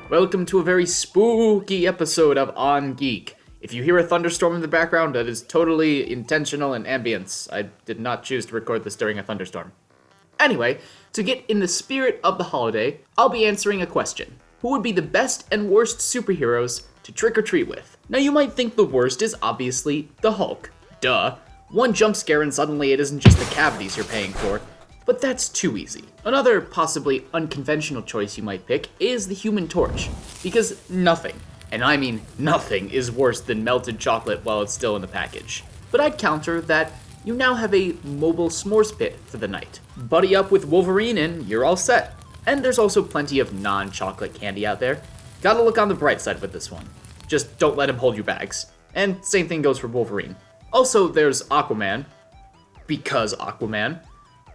Welcome to a very spooky episode of On Geek. If you hear a thunderstorm in the background, that is totally intentional and ambience. I did not choose to record this during a thunderstorm. Anyway, to get in the spirit of the holiday, I'll be answering a question. Who would be the best and worst superheroes to trick-or-treat with? Now you might think the worst is obviously the Hulk. Duh. One jump scare and suddenly it isn't just the cavities you're paying for. But that's too easy. Another possibly unconventional choice you might pick is the Human Torch, because nothing, and I mean nothing, is worse than melted chocolate while it's still in the package. But I'd counter that you now have a mobile s'mores pit for the night. Buddy up with Wolverine and you're all set. And there's also plenty of non-chocolate candy out there. Gotta look on the bright side with this one. Just don't let him hold your bags. And same thing goes for Wolverine. Also, there's Aquaman, because Aquaman.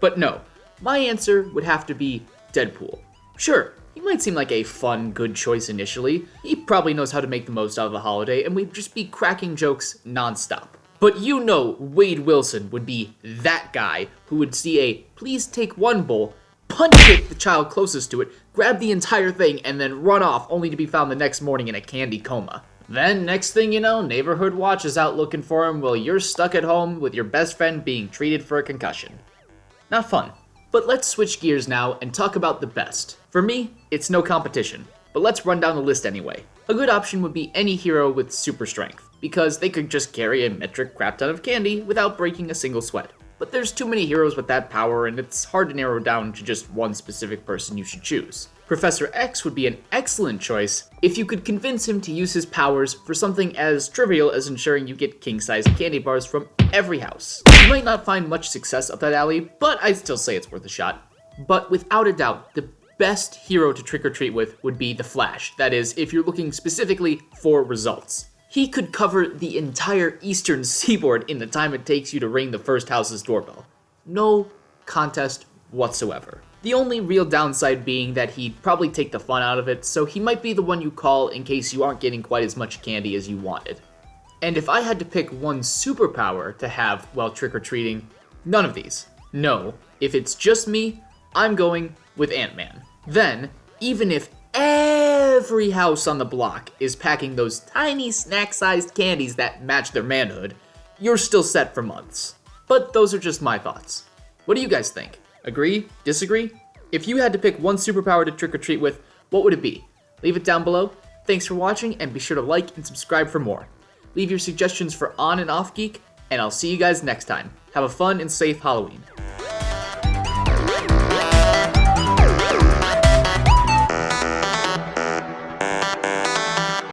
But no, my answer would have to be Deadpool. Sure, he might seem like a fun, good choice initially. He probably knows how to make the most out of the holiday, and we'd just be cracking jokes nonstop. But you know Wade Wilson would be that guy who would see a please take one bowl, punch kick the child closest to it, grab the entire thing, and then run off only to be found the next morning in a candy coma. Then, next thing you know, Neighborhood Watch is out looking for him while you're stuck at home with your best friend being treated for a concussion. Not fun. But let's switch gears now and talk about the best. For me, it's no competition, but let's run down the list anyway. A good option would be any hero with super strength, because they could just carry a metric crap ton of candy without breaking a single sweat. But there's too many heroes with that power, and it's hard to narrow down to just one specific person you should choose. Professor X would be an excellent choice if you could convince him to use his powers for something as trivial as ensuring you get king-size candy bars from every house. You might not find much success up that alley, but I'd still say it's worth a shot. But without a doubt, the best hero to trick-or-treat with would be the Flash. That is, if you're looking specifically for results. He could cover the entire eastern seaboard in the time it takes you to ring the first house's doorbell. No contest whatsoever. The only real downside being that he'd probably take the fun out of it, so he might be the one you call in case you aren't getting quite as much candy as you wanted. And if I had to pick one superpower to have while trick-or-treating, none of these. No, if it's just me, I'm going with Ant-Man. Then, even if every house on the block is packing those tiny snack-sized candies that match their manhood, you're still set for months. But those are just my thoughts. What do you guys think? Agree? Disagree? If you had to pick one superpower to trick-or-treat with, what would it be? Leave it down below. Thanks for watching, and be sure to like and subscribe for more. Leave your suggestions for On and Off Geek, and I'll see you guys next time. Have a fun and safe Halloween.